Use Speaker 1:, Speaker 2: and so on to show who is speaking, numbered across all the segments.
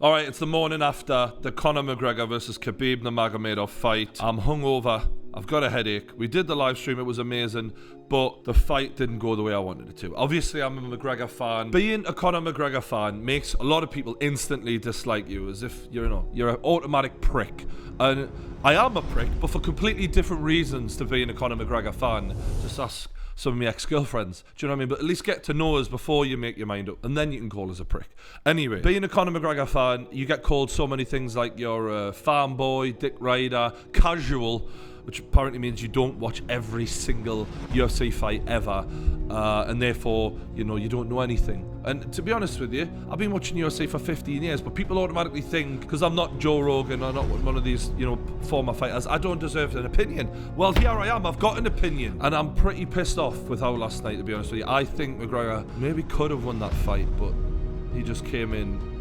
Speaker 1: All right, it's the morning after the Conor McGregor versus Khabib Nurmagomedov fight. I'm hungover. I've got a headache. We did the live stream. It was amazing, but the fight didn't go the way I wanted it to. Obviously, I'm a McGregor fan. Being a Conor McGregor fan makes a lot of people instantly dislike you, as if you're an automatic prick. And I am a prick, but for completely different reasons to being a Conor McGregor fan. Just ask some of my ex-girlfriends, do you know what I mean? But at least get to know us before you make your mind up, and then you can call us a prick. Anyway, being a Conor McGregor fan, you get called so many things like you're a farm boy, dick rider, casual, which apparently means you don't watch every single UFC fight ever, and therefore, you don't know anything. And to be honest with you, I've been watching UFC for 15 years, but people automatically think, because I'm not Joe Rogan, I'm not one of these, former fighters, I don't deserve an opinion. Well, here I am, I've got an opinion, and I'm pretty pissed off with how last night, to be honest with you. I think McGregor maybe could have won that fight, but he just came in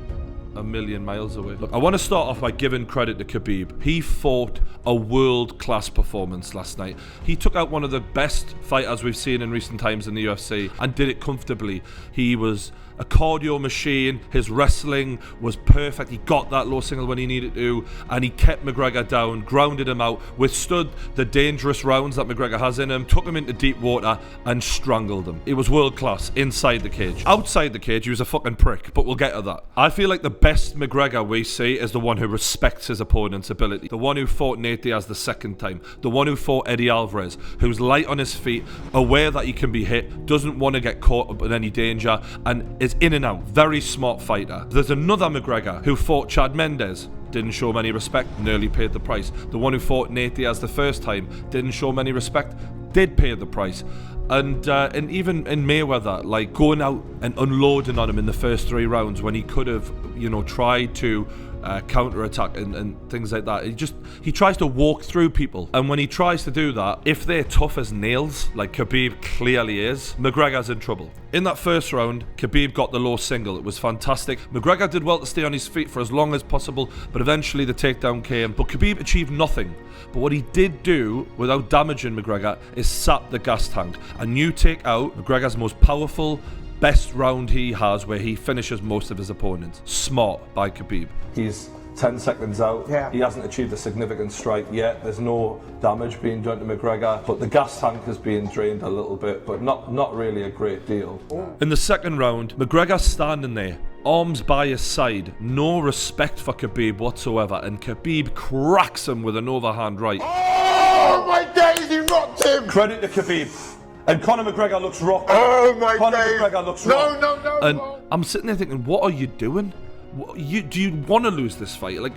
Speaker 1: a million miles away. Look, I want to start off by giving credit to Khabib. He fought a world-class performance last night. He took out one of the best fighters we've seen in recent times in the UFC and did it comfortably. He was a cardio machine. His wrestling was perfect. He got that low single when he needed to, and he kept McGregor down, grounded him out, withstood the dangerous rounds that McGregor has in him, took him into deep water and strangled him. It was world class inside the cage. Outside the cage, he was a fucking prick, but we'll get to that. I feel like the best McGregor we see is the one who respects his opponent's ability. The one who fought Nate Diaz the second time. The one who fought Eddie Alvarez, who's light on his feet, aware that he can be hit, doesn't want to get caught up in any danger, and is in and out. Very smart fighter. There's another McGregor who fought Chad Mendes. Didn't show many respect, nearly paid the price. The one who fought Nate Diaz the first time, didn't show many respect, did pay the price. And even in Mayweather, like going out and unloading on him in the first 3 rounds when he could have, tried to counter-attack and things like that. He tries to walk through people, and when he tries to do that, if they're tough as nails, like Khabib clearly is, McGregor's in trouble. In that first round, Khabib got the low single. It was fantastic. McGregor did well to stay on his feet for as long as possible, but eventually the takedown came. But Khabib achieved nothing. But what he did do, without damaging McGregor, is sap the gas tank. And you take out McGregor's most powerful, best round he has, where he finishes most of his opponents. Smart by Khabib. He's 10 seconds out. Yeah. He hasn't achieved a significant strike yet. There's no damage being done to McGregor, but the gas tank is being drained a little bit, but not really a great deal. In the second round, McGregor's standing there, arms by his side, no respect for Khabib whatsoever, and Khabib cracks him with an overhand right.
Speaker 2: Oh my days, he rocked him!
Speaker 1: Credit to Khabib. And Conor McGregor looks rocked.
Speaker 2: Oh my
Speaker 1: Conor
Speaker 2: days.
Speaker 1: McGregor looks rocked.
Speaker 2: No.
Speaker 1: And I'm sitting there thinking, what are you doing? Do you want to lose this fight? Like,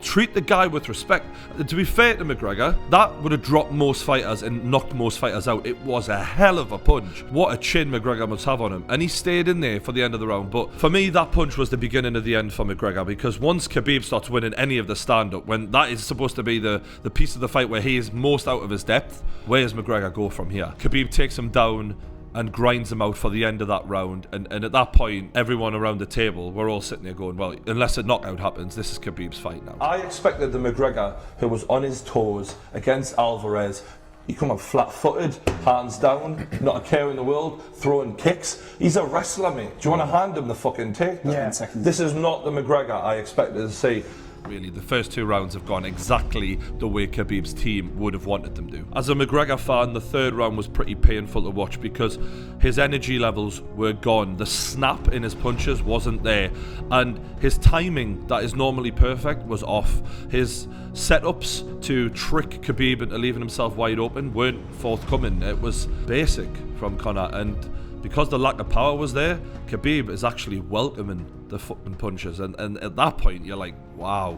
Speaker 1: treat the guy with respect. To be fair to McGregor, that would have dropped most fighters and knocked most fighters out. It was a hell of a punch. What a chin McGregor must have on him. And he stayed in there for the end of the round. But for me, that punch was the beginning of the end for McGregor, because once Khabib starts winning any of the stand-up, when that is supposed to be the piece of the fight where he is most out of his depth, where does McGregor go from here? Khabib takes him down and grinds him out for the end of that round, and at that point, everyone around the table, we're all sitting there going, well, unless a knockout happens, this is Khabib's fight now. I expected the McGregor who was on his toes against Alvarez, he come up flat-footed, hands down, not a care in the world, throwing kicks. He's a wrestler, mate. Do you want to hand him the fucking takedown?
Speaker 2: Yeah.
Speaker 1: This is not the McGregor I expected to see. Really, the first 2 rounds have gone exactly the way Khabib's team would have wanted them to. As a McGregor fan, the 3rd round was pretty painful to watch because his energy levels were gone. The snap in his punches wasn't there, and his timing, that is normally perfect, was off. His setups to trick Khabib into leaving himself wide open weren't forthcoming. It was basic from Conor, and because the lack of power was there, Khabib is actually welcoming the fucking punches, and at that point you're like, wow,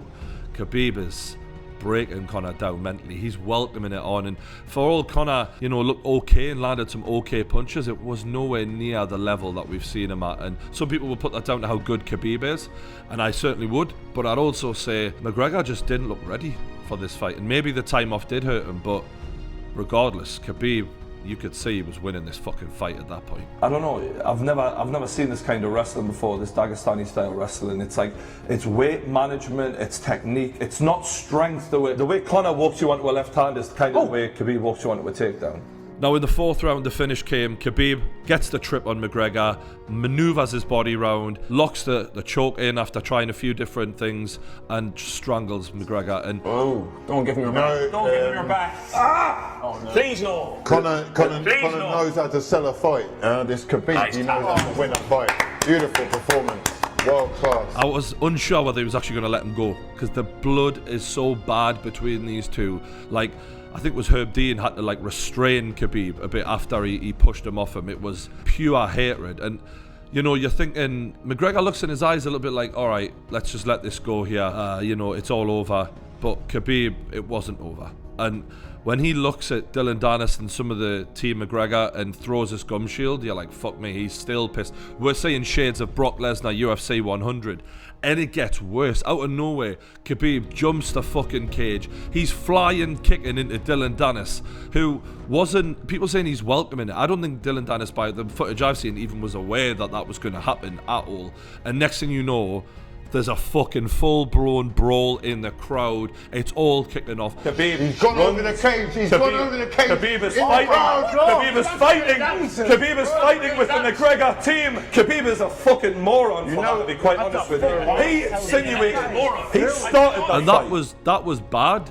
Speaker 1: Khabib is breaking Conor down mentally. He's welcoming it on, and for all Conor, looked okay and landed some okay punches, it was nowhere near the level that we've seen him at. And some people will put that down to how good Khabib is, and I certainly would, but I'd also say McGregor just didn't look ready for this fight, and maybe the time off did hurt him, but regardless, Khabib, you could see he was winning this fucking fight at that point. I don't know, I've never seen this kind of wrestling before, this Dagestani style wrestling. It's like, it's weight management, it's technique, it's not strength. The way Conor walks you onto a left hand is kind of the way Khabib walks you onto a takedown. Now in the 4th round, the finish came. Khabib gets the trip on McGregor, maneuvers his body round, locks the choke in after trying a few different things, and strangles McGregor. And
Speaker 3: don't give him your back. Don't give him your back. Oh, no. Please no.
Speaker 2: Conor knows how to sell a fight. This Khabib, he knows how to win a fight. Beautiful performance. World class.
Speaker 1: I was unsure whether he was actually going to let him go, because the blood is so bad between these two. Like, I think it was Herb Dean had to like restrain Khabib a bit after he pushed him off him. It was pure hatred. And you know, you're thinking, McGregor looks in his eyes a little bit like, all right, let's just let this go here. You know, it's all over. But Khabib, it wasn't over. And when he looks at Dylan Dennis and some of the team McGregor and throws his gum shield, you're like, fuck me, he's still pissed. We're seeing shades of Brock Lesnar UFC 100. And it gets worse. Out of nowhere, Khabib jumps the fucking cage. He's flying, kicking into Dylan Dennis, who wasn't... People saying he's welcoming it. I don't think Dylan Dennis, by the footage I've seen, even was aware that that was going to happen at all. And next thing you know, there's a fucking full-blown brawl in the crowd. It's all kicking off.
Speaker 2: Khabib, he's gone over the cage. He's gone over the cage.
Speaker 3: Khabib is fighting. Khabib is fighting. Khabib is fighting with the McGregor team. Khabib is a fucking moron. You know, to be quite honest with you. He insinuated. He started that.
Speaker 1: And that was bad.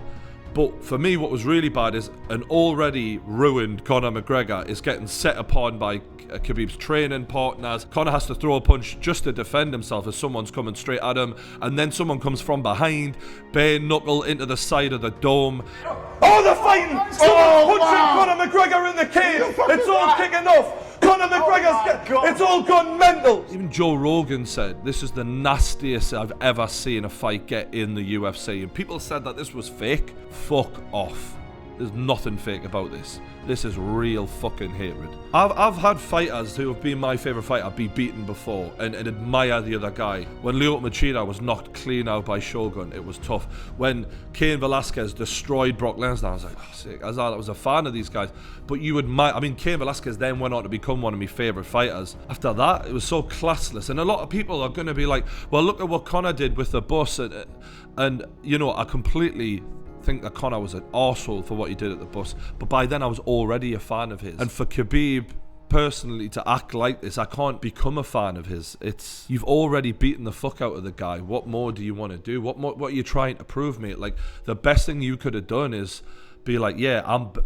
Speaker 1: But for me, what was really bad is an already ruined Conor McGregor is getting set upon by Khabib's training partners. Conor has to throw a punch just to defend himself as someone's coming straight at him, and then someone comes from behind, bare knuckle into the side of the dome.
Speaker 3: Oh, they're fighting! Someone's punching Conor McGregor in the cage. It's all kicking off. Conor McGregor's it's all gone mental.
Speaker 1: Even Joe Rogan said this is the nastiest I've ever seen a fight get in the UFC, and people said that this was fake. Fuck off. There's nothing fake about this. This is real fucking hatred. I've had fighters who have been my favourite fighter be beaten before and admire the other guy. When Lyoto Machida was knocked clean out by Shogun, it was tough. When Cain Velasquez destroyed Brock Lesnar, I was like, oh, sick. I was a fan of these guys. But you admire... I mean, Cain Velasquez then went on to become one of my favourite fighters. After that, it was so classless. And a lot of people are going to be like, well, look at what Conor did with the bus. And you know, I completely... think that Conor was an arsehole for what he did at the bus, but by then I was already a fan of his. And for Khabib personally to act like this, I can't become a fan of his. It's, you've already beaten the fuck out of the guy. What more do you want to do? What are you trying to prove, mate? Like, the best thing you could have done is be like, yeah,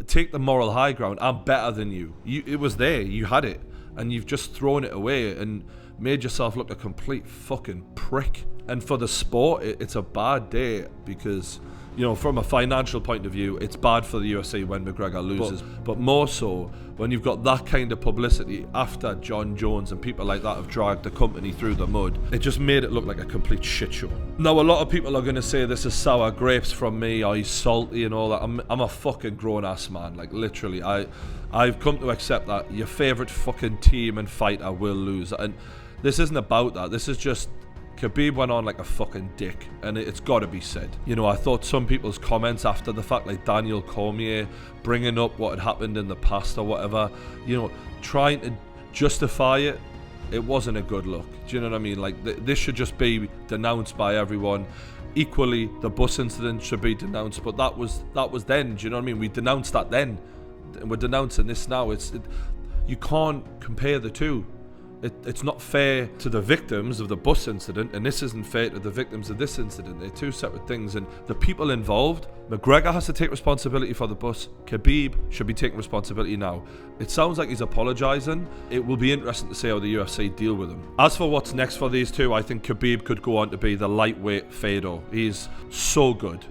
Speaker 1: take the moral high ground. I'm better than you. It was there. You had it, and you've just thrown it away and made yourself look a complete fucking prick. And for the sport, it's a bad day because, you know, from a financial point of view, it's bad for the UFC when McGregor loses. But more so when you've got that kind of publicity after John Jones and people like that have dragged the company through the mud. It just made it look like a complete shit show. Now, a lot of people are going to say this is sour grapes from me, or he's salty and all that. I'm a fucking grown-ass man. Like, literally, I've come to accept that your favourite fucking team and fighter will lose. And this isn't about that. This is just... Khabib went on like a fucking dick, and it's got to be said. You know, I thought some people's comments after the fact, like Daniel Cormier bringing up what had happened in the past or whatever, you know, trying to justify it, it wasn't a good look. Do you know what I mean? Like, this should just be denounced by everyone. Equally, the bus incident should be denounced, but that was then. Do you know what I mean? We denounced that then, and we're denouncing this now. You can't compare the two. It's not fair to the victims of the bus incident, and this isn't fair to the victims of this incident. They're two separate things, and the people involved, McGregor has to take responsibility for the bus. Khabib should be taking responsibility now. It sounds like he's apologising. It will be interesting to see how the UFC deal with him. As for what's next for these two, I think Khabib could go on to be the lightweight Fedor. He's so good.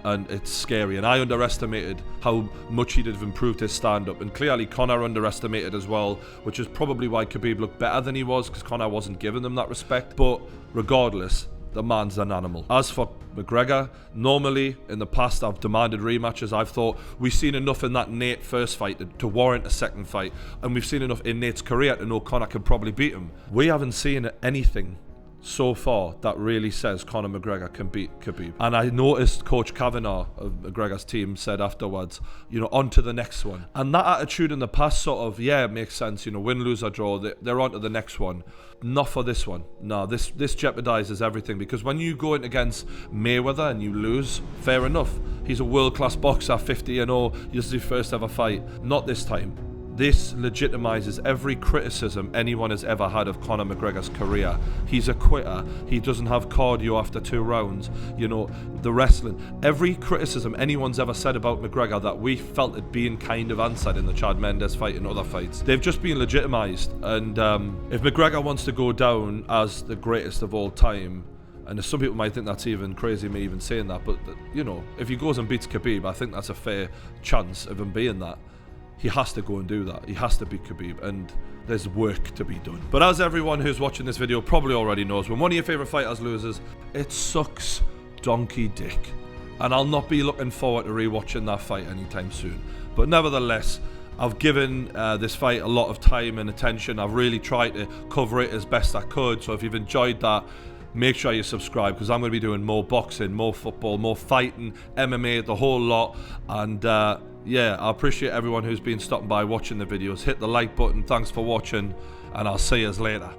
Speaker 1: And it's scary, and I underestimated how much he'd have improved his stand-up, and clearly Conor underestimated as well, which is probably why Khabib looked better than he was, because Conor wasn't giving them that respect. But regardless, the man's an animal. As for McGregor, normally in the past I've demanded rematches. I've thought we've seen enough in that Nate first fight to warrant a second fight, and we've seen enough in Nate's career to know Conor can probably beat him. We haven't seen anything so far that really says Conor McGregor can beat Khabib. And I noticed Coach Kavanagh of McGregor's team said afterwards, you know, on to the next one. And that attitude in the past sort of, yeah, it makes sense, you know, win, lose or draw, they're on to the next one. Not for this one. No, this jeopardizes everything, because when you go in against Mayweather and you lose, fair enough. He's a world-class boxer, 50-0, this is his first ever fight. Not this time. This legitimizes every criticism anyone has ever had of Conor McGregor's career. He's a quitter. He doesn't have cardio after 2 rounds. You know, the wrestling. Every criticism anyone's ever said about McGregor that we felt had been kind of answered in the Chad Mendes fight and other fights, they've just been legitimized. And if McGregor wants to go down as the greatest of all time, and some people might think that's even crazy, me even saying that, but you know, if he goes and beats Khabib, I think that's a fair chance of him being that. He has to go and do that. He has to beat Khabib, and there's work to be done. But as everyone who's watching this video probably already knows, when one of your favourite fighters loses, it sucks donkey dick. And I'll not be looking forward to rewatching that fight anytime soon. But nevertheless, I've given this fight a lot of time and attention. I've really tried to cover it as best I could. So if you've enjoyed that, make sure you subscribe, because I'm going to be doing more boxing, more football, more fighting, MMA, the whole lot. And yeah, I appreciate everyone who's been stopping by watching the videos. Hit the like button. Thanks for watching, and I'll see you later.